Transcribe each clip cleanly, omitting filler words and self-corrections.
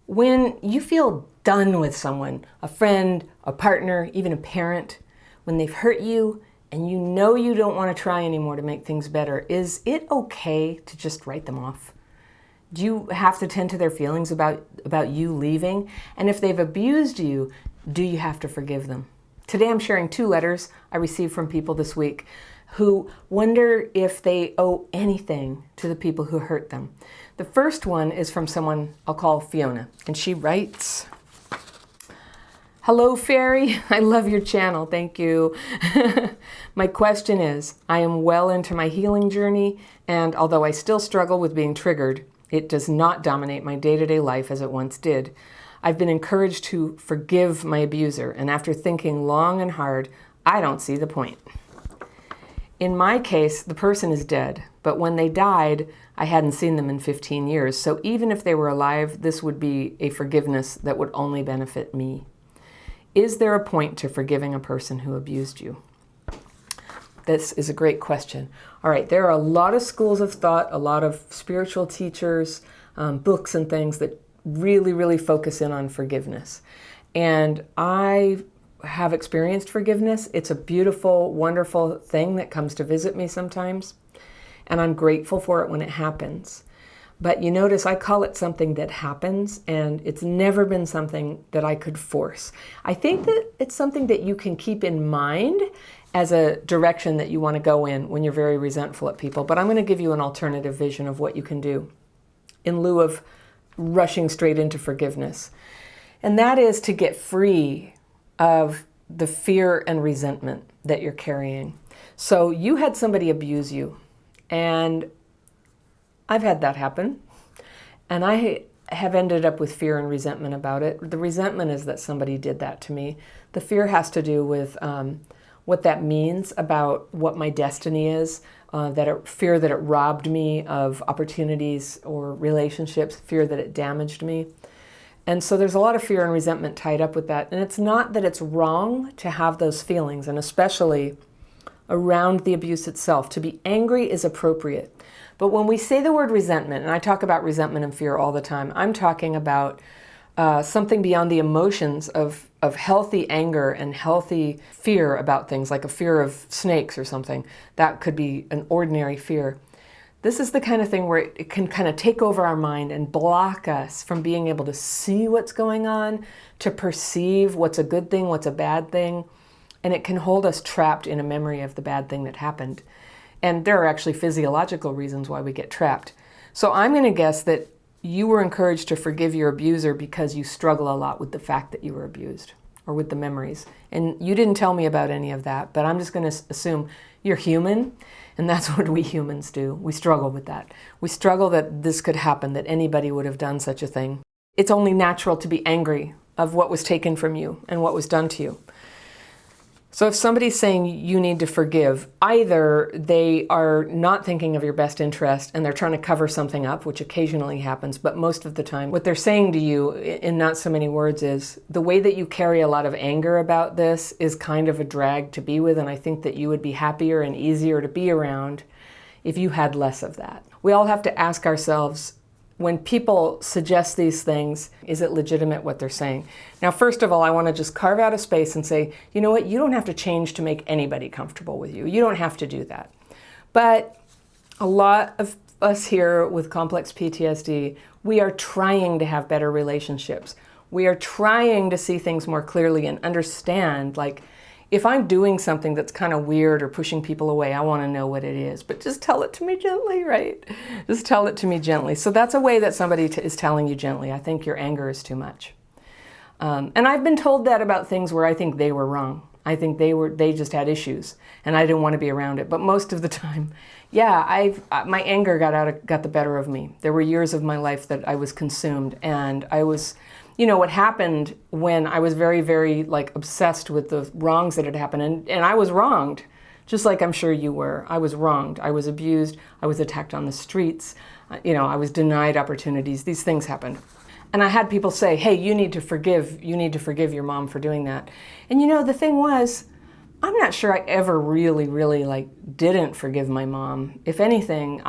When you feel done with someone, a friend, a partner, even a parent, when they've hurt you and you know you don't want to try anymore to make things better, is it okay to just write them off? Do you have to tend to their feelings about you leaving? And if they've abused you, do you have to forgive them? Today I'm sharing 2 letters I received from people this week who wonder if they owe anything to the people who hurt them. The first one is from someone I'll call Fiona, and she writes, "Hello, Fairy. I love your channel. Thank you. My question is, I am well into my healing journey, and although I still struggle with being triggered, it does not dominate my day-to-day life as it once did. I've been encouraged to forgive my abuser, and after thinking long and hard, I don't see the point. In my case, the person is dead, but when they died, I hadn't seen them in 15 years, so even if they were alive, this would be a forgiveness that would only benefit me. Is there a point to forgiving a person who abused you?" This is a great question. All right, there are a lot of schools of thought, a lot of spiritual teachers, books and things that really, really focus in on forgiveness. And I have experienced forgiveness. It's a beautiful, wonderful thing that comes to visit me sometimes. And I'm grateful for it when it happens. But you notice I call it something that happens, and it's never been something that I could force. I think that it's something that you can keep in mind as a direction that you want to go in when you're very resentful at people. But I'm going to give you an alternative vision of what you can do in lieu of rushing straight into forgiveness. And that is to get free of the fear and resentment that you're carrying. So you had somebody abuse you, and I've had that happen, and I have ended up with fear and resentment about it. The resentment is that somebody did that to me. The fear has to do with what that means about what my destiny is, fear that it robbed me of opportunities or relationships, fear that it damaged me. And so there's a lot of fear and resentment tied up with that. And it's not that it's wrong to have those feelings, and especially around the abuse itself. To be angry is appropriate. But when we say the word resentment, and I talk about resentment and fear all the time, I'm talking about something beyond the emotions of healthy anger and healthy fear about things, like a fear of snakes or something. That could be an ordinary fear. This is the kind of thing where it can kind of take over our mind and block us from being able to see what's going on, to perceive what's a good thing, what's a bad thing, and it can hold us trapped in a memory of the bad thing that happened. And there are actually physiological reasons why we get trapped. So I'm going to guess that you were encouraged to forgive your abuser because you struggle a lot with the fact that you were abused or with the memories. And you didn't tell me about any of that, but I'm just going to assume you're human, and that's what we humans do. We struggle with that. We struggle that this could happen, that anybody would have done such a thing. It's only natural to be angry of what was taken from you and what was done to you. So if somebody's saying you need to forgive, either they are not thinking of your best interest and they're trying to cover something up, which occasionally happens, but most of the time what they're saying to you in not so many words is, the way that you carry a lot of anger about this is kind of a drag to be with, and I think that you would be happier and easier to be around if you had less of that. We all have to ask ourselves, when people suggest these things, is it legitimate what they're saying? Now, first of all, I want to just carve out a space and say, you know what, you don't have to change to make anybody comfortable with you. You don't have to do that. But a lot of us here with complex PTSD, we are trying to have better relationships. We are trying to see things more clearly and understand, like, if I'm doing something that's kind of weird or pushing people away, I want to know what it is. But just tell it to me gently, right? Just tell it to me gently. So that's a way that somebody is telling you gently, I think your anger is too much. And I've been told that about things where I think they were wrong. I think they just had issues, and I didn't want to be around it. But most of the time, yeah, my anger got the better of me. There were years of my life that I was consumed, and I was. You know, what happened when I was very, very obsessed with the wrongs that had happened, and I was wronged, just like I'm sure you were. I was wronged. I was abused. I was attacked on the streets. I was denied opportunities. These things happened. And I had people say, hey, you need to forgive your mom for doing that. And the thing was, I'm not sure I ever really like didn't forgive my mom. If anything,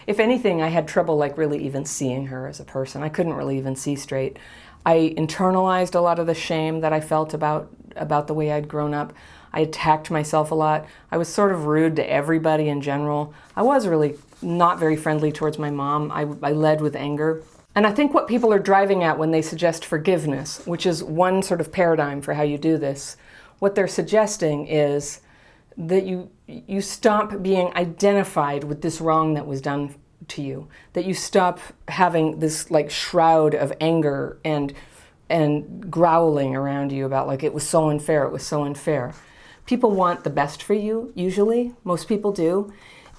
if anything, I had trouble like really even seeing her as a person. I couldn't really even see straight. I internalized a lot of the shame that I felt about the way I'd grown up. I attacked myself a lot. I was sort of rude to everybody in general. I was really not very friendly towards my mom. I led with anger. And I think what people are driving at when they suggest forgiveness, which is one sort of paradigm for how you do this, what they're suggesting is that you stop being identified with this wrong that was done to you, that you stop having this like shroud of anger and growling around you about like, it was so unfair, it was so unfair. People want the best for you, usually, most people do,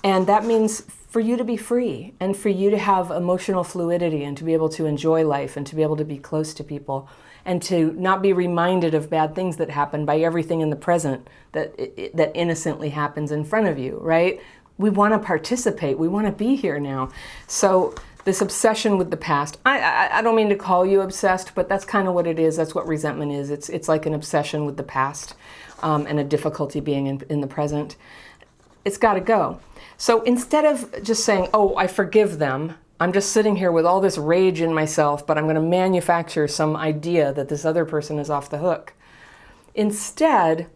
and that means for you to be free and for you to have emotional fluidity and to be able to enjoy life and to be able to be close to people and to not be reminded of bad things that happen by everything in the present that innocently happens in front of you, right? We want to participate. We want to be here now. So this obsession with the past, I don't mean to call you obsessed, but that's kind of what it is. That's what resentment is. It's like an obsession with the past and a difficulty being in the present. It's got to go. So instead of just saying, oh, I forgive them, I'm just sitting here with all this rage in myself, but I'm going to manufacture some idea that this other person is off the hook. Instead,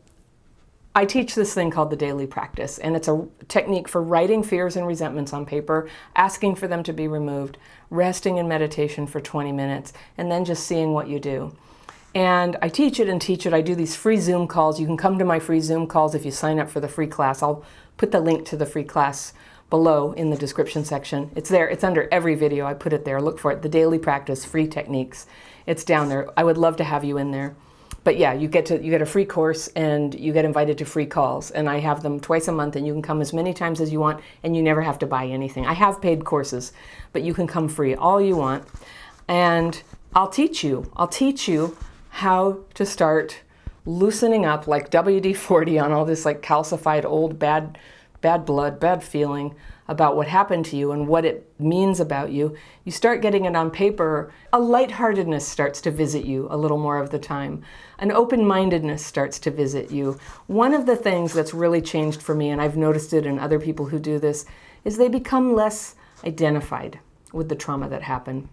I teach this thing called the daily practice, and it's a technique for writing fears and resentments on paper, asking for them to be removed, resting in meditation for 20 minutes, and then just seeing what you do. And I teach it and teach it. I do these free Zoom calls. You can come to my free Zoom calls if you sign up for the free class. I'll put the link to the free class below in the description section. It's there. It's under every video. I put it there. Look for it. The daily practice, free techniques. It's down there. I would love to have you in there. But yeah, you get a free course and you get invited to free calls. And I have them twice a month and you can come as many times as you want and you never have to buy anything. I have paid courses, but you can come free all you want. And I'll teach you how to start loosening up like WD-40 on all this like calcified old bad blood, bad feeling about what happened to you and what it means about you. You start getting it on paper, a lightheartedness starts to visit you a little more of the time. An open-mindedness starts to visit you. One of the things that's really changed for me, and I've noticed it in other people who do this, is they become less identified with the trauma that happened.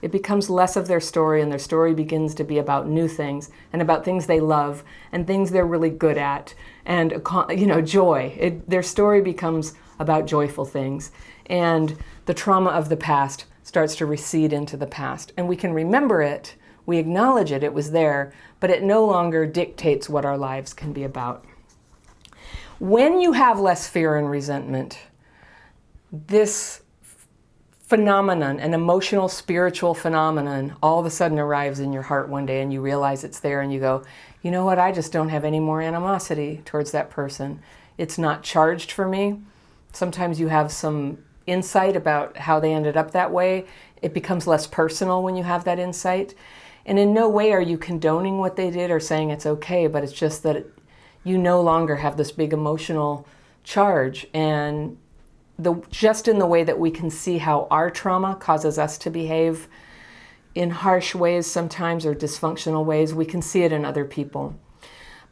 It becomes less of their story, and their story begins to be about new things and about things they love and things they're really good at and, joy. Their story becomes about joyful things, and the trauma of the past starts to recede into the past. And we can remember it, we acknowledge it, it was there, but it no longer dictates what our lives can be about. When you have less fear and resentment, this phenomenon, an emotional, spiritual phenomenon, all of a sudden arrives in your heart one day and you realize it's there and you go, you know what, I just don't have any more animosity towards that person. It's not charged for me. Sometimes you have some insight about how they ended up that way. It becomes less personal when you have that insight. And in no way are you condoning what they did or saying it's okay, but it's just that you no longer have this big emotional charge. And just in the way that we can see how our trauma causes us to behave in harsh ways sometimes or dysfunctional ways, we can see it in other people.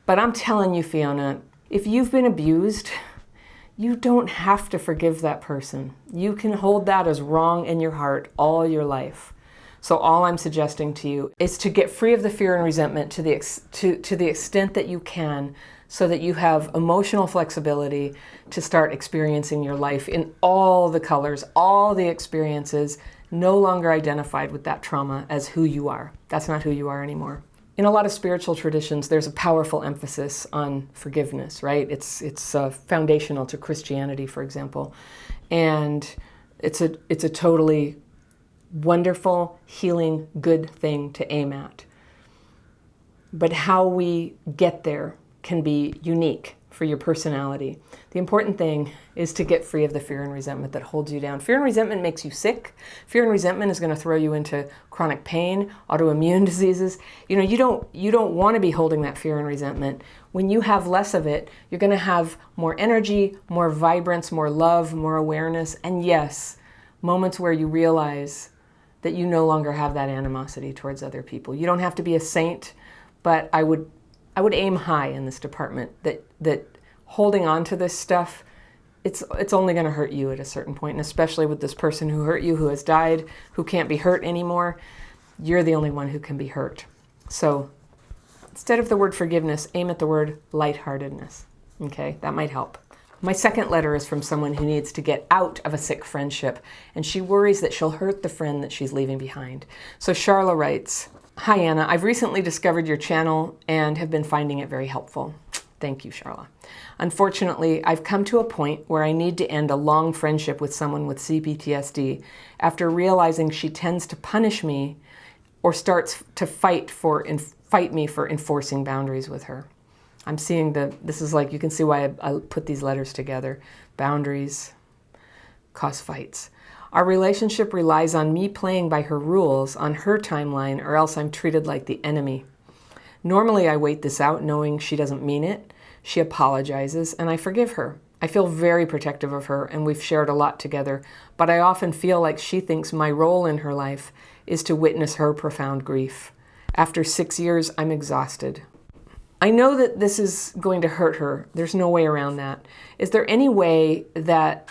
But I'm telling you, Fiona, if you've been abused, you don't have to forgive that person. You can hold that as wrong in your heart all your life. So all I'm suggesting to you is to get free of the fear and resentment to the extent that you can, so that you have emotional flexibility to start experiencing your life in all the colors, all the experiences, no longer identified with that trauma as who you are. That's not who you are anymore. In a lot of spiritual traditions, there's a powerful emphasis on forgiveness, right? It's foundational to Christianity, for example. And it's a totally wonderful, healing, good thing to aim at. But how we get there can be unique for your personality. The important thing is to get free of the fear and resentment that holds you down. Fear and resentment makes you sick. Fear and resentment is going to throw you into chronic pain, autoimmune diseases. You don't want to be holding that fear and resentment. When you have less of it, you're going to have more energy, more vibrance, more love, more awareness, and yes, moments where you realize that you no longer have that animosity towards other people. You don't have to be a saint, but I would I would aim high in this department, that holding on to this stuff, it's only going to hurt you at a certain point, and especially with this person who hurt you, who has died, who can't be hurt anymore. You're the only one who can be hurt. So instead of the word forgiveness, aim at the word lightheartedness. Okay, that might help. My second letter is from someone who needs to get out of a sick friendship, and she worries that she'll hurt the friend that she's leaving behind. So Charla writes, "Hi Anna, I've recently discovered your channel and have been finding it very helpful." Thank you, Charla. "Unfortunately, I've come to a point where I need to end a long friendship with someone with CPTSD after realizing she tends to punish me or starts to fight me for enforcing boundaries with her." I'm seeing this is like, you can see why I put these letters together. Boundaries cause fights. "Our relationship relies on me playing by her rules on her timeline, or else I'm treated like the enemy. Normally I wait this out knowing she doesn't mean it. She apologizes and I forgive her. I feel very protective of her and we've shared a lot together, but I often feel like she thinks my role in her life is to witness her profound grief. After 6 years, I'm exhausted. I know that this is going to hurt her. There's no way around that. Is there any way that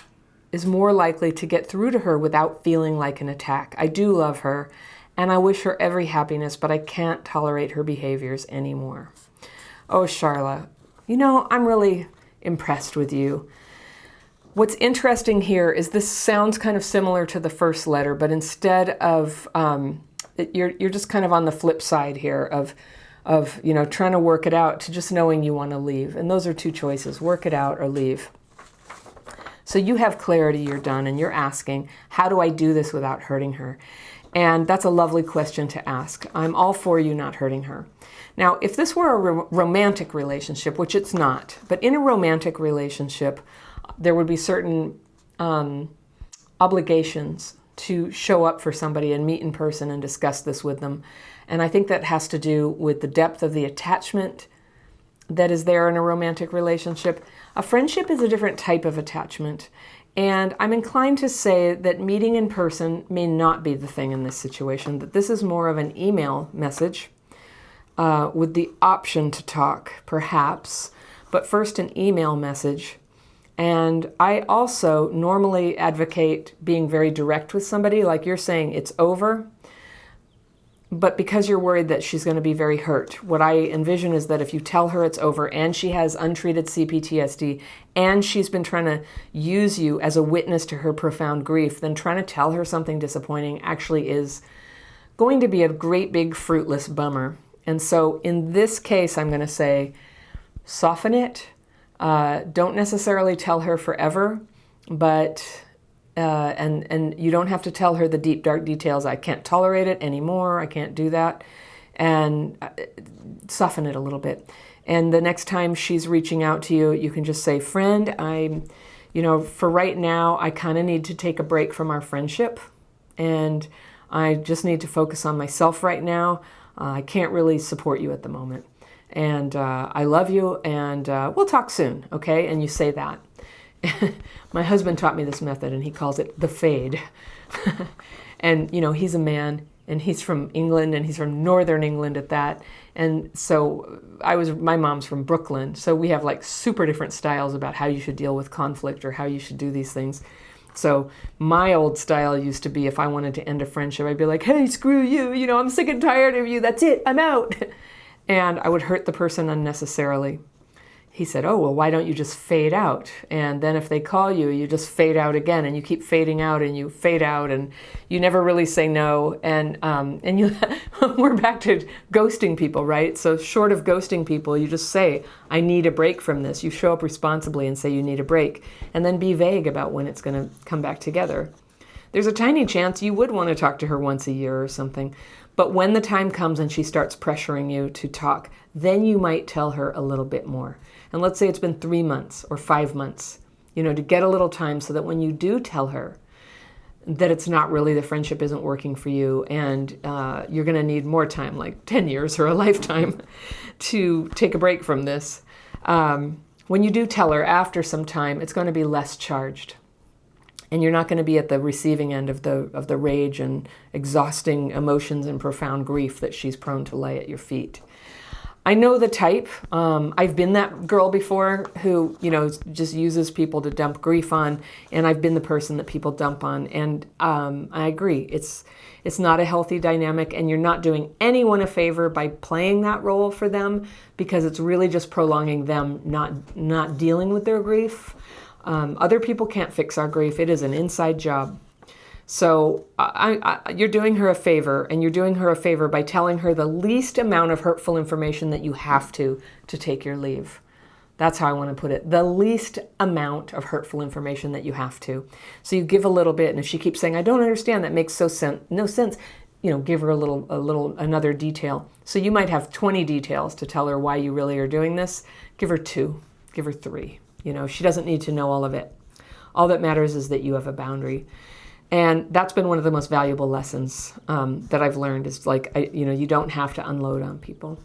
is more likely to get through to her without feeling like an attack? I do love her and I wish her every happiness, but I can't tolerate her behaviors anymore." Oh, Charla, I'm really impressed with you. What's interesting here is this sounds kind of similar to the first letter, but instead of, you're just kind of on the flip side here of trying to work it out to just knowing you want to leave. And those are two choices, work it out or leave. So you have clarity, you're done, and you're asking, how do I do this without hurting her? And that's a lovely question to ask. I'm all for you not hurting her. Now, if this were a romantic relationship, which it's not, but in a romantic relationship, there would be certain obligations to show up for somebody and meet in person and discuss this with them. And I think that has to do with the depth of the attachment that is there in a romantic relationship. A friendship is a different type of attachment. And I'm inclined to say that meeting in person may not be the thing in this situation, that this is more of an email message with the option to talk, perhaps, but first an email message. And I also normally advocate being very direct with somebody, like you're saying, it's over. But because you're worried that she's going to be very hurt, what I envision is that if you tell her it's over and she has untreated CPTSD and she's been trying to use you as a witness to her profound grief, then trying to tell her something disappointing actually is going to be a great big fruitless bummer. And so in this case, I'm going to say, soften it. Don't necessarily tell her forever, but and you don't have to tell her the deep, dark details. I can't tolerate it anymore. I can't do that. And soften it a little bit. And the next time she's reaching out to you, you can just say, friend, for right now, I kind of need to take a break from our friendship. And I just need to focus on myself right now. I can't really support you at the moment. And I love you, and we'll talk soon, okay? And you say that. My husband taught me this method, and he calls it the fade. And, he's a man, and he's from England, and he's from Northern England at that. And so my mom's from Brooklyn, so we have like super different styles about how you should deal with conflict or how you should do these things. So my old style used to be, if I wanted to end a friendship, I'd be like, hey, screw you, I'm sick and tired of you, that's it, I'm out. And I would hurt the person unnecessarily. He said, oh, well, why don't you just fade out? And then if they call you, you just fade out again, and you keep fading out, and you fade out, and you never really say no. And we're back to ghosting people, right? So short of ghosting people, you just say, I need a break from this. You show up responsibly and say you need a break, and then be vague about when it's going to come back together. There's a tiny chance you would want to talk to her once a year or something. But when the time comes and she starts pressuring you to talk, then you might tell her a little bit more. And let's say it's been 3 months or 5 months, to get a little time so that when you do tell her that it's not really, the friendship isn't working for you, and you're going to need more time, like 10 years or a lifetime, to take a break from this. When you do tell her after some time, it's going to be less charged. And you're not going to be at the receiving end of the rage and exhausting emotions and profound grief that she's prone to lay at your feet. I know the type. I've been that girl before who, just uses people to dump grief on, and I've been the person that people dump on. And I agree. It's not a healthy dynamic, and you're not doing anyone a favor by playing that role for them, because it's really just prolonging them not dealing with their grief. Other people can't fix our grief. It is an inside job. So you're doing her a favor, and you're doing her a favor by telling her the least amount of hurtful information that you have to take your leave. That's how I want to put it. The least amount of hurtful information that you have to. So you give a little bit, and if she keeps saying, I don't understand, that makes no sense, give her another detail. So you might have 20 details to tell her why you really are doing this. Give her 2, give her 3. She doesn't need to know all of it. All that matters is that you have a boundary. And that's been one of the most valuable lessons that I've learned, is you don't have to unload on people.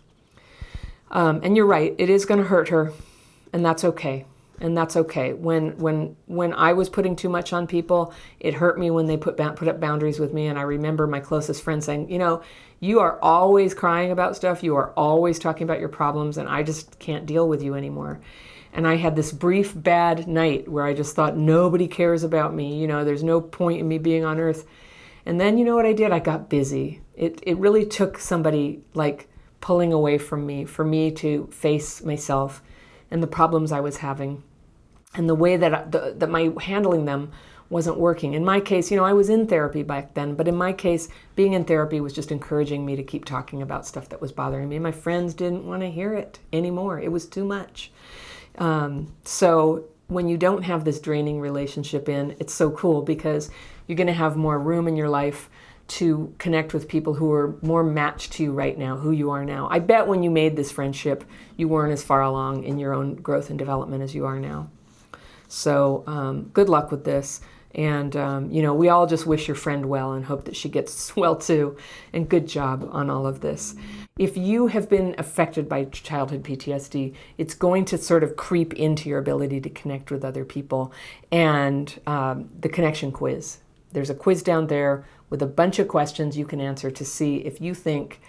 And you're right, it is going to hurt her, and that's okay. And that's okay. When I was putting too much on people, it hurt me when they put up boundaries with me. And I remember my closest friend saying, you are always crying about stuff. You are always talking about your problems, and I just can't deal with you anymore. And I had this brief bad night where I just thought, nobody cares about me. There's no point in me being on earth. And then, what I did? I got busy. It really took somebody pulling away from me for me to face myself and the problems I was having, and the way that my handling them wasn't working. In my case, I was in therapy back then, but in my case, being in therapy was just encouraging me to keep talking about stuff that was bothering me. My friends didn't want to hear it anymore. It was too much. So when you don't have this draining relationship it's so cool, because you're going to have more room in your life to connect with people who are more matched to you right now, who you are now. I bet when you made this friendship, you weren't as far along in your own growth and development as you are now. So good luck with this. And, we all just wish your friend well and hope that she gets well too. And good job on all of this. If you have been affected by childhood PTSD, it's going to sort of creep into your ability to connect with other people. And the connection quiz. There's a quiz down there with a bunch of questions you can answer to see if you think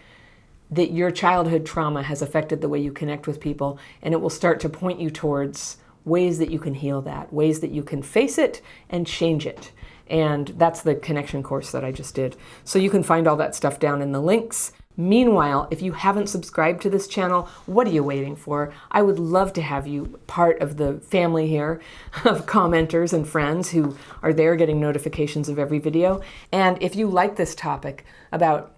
that your childhood trauma has affected the way you connect with people. And it will start to point you towards ways that you can heal that, ways that you can face it and change it. And that's the connection course that I just did. So you can find all that stuff down in the links. Meanwhile, if you haven't subscribed to this channel, what are you waiting for? I would love to have you part of the family here of commenters and friends who are there getting notifications of every video. And if you like this topic about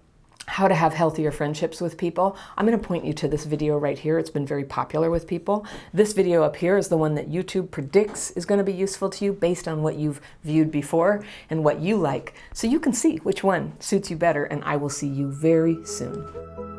how to have healthier friendships with people, I'm going to point you to this video right here. It's been very popular with people. This video up here is the one that YouTube predicts is going to be useful to you based on what you've viewed before and what you like. So you can see which one suits you better, and I will see you very soon.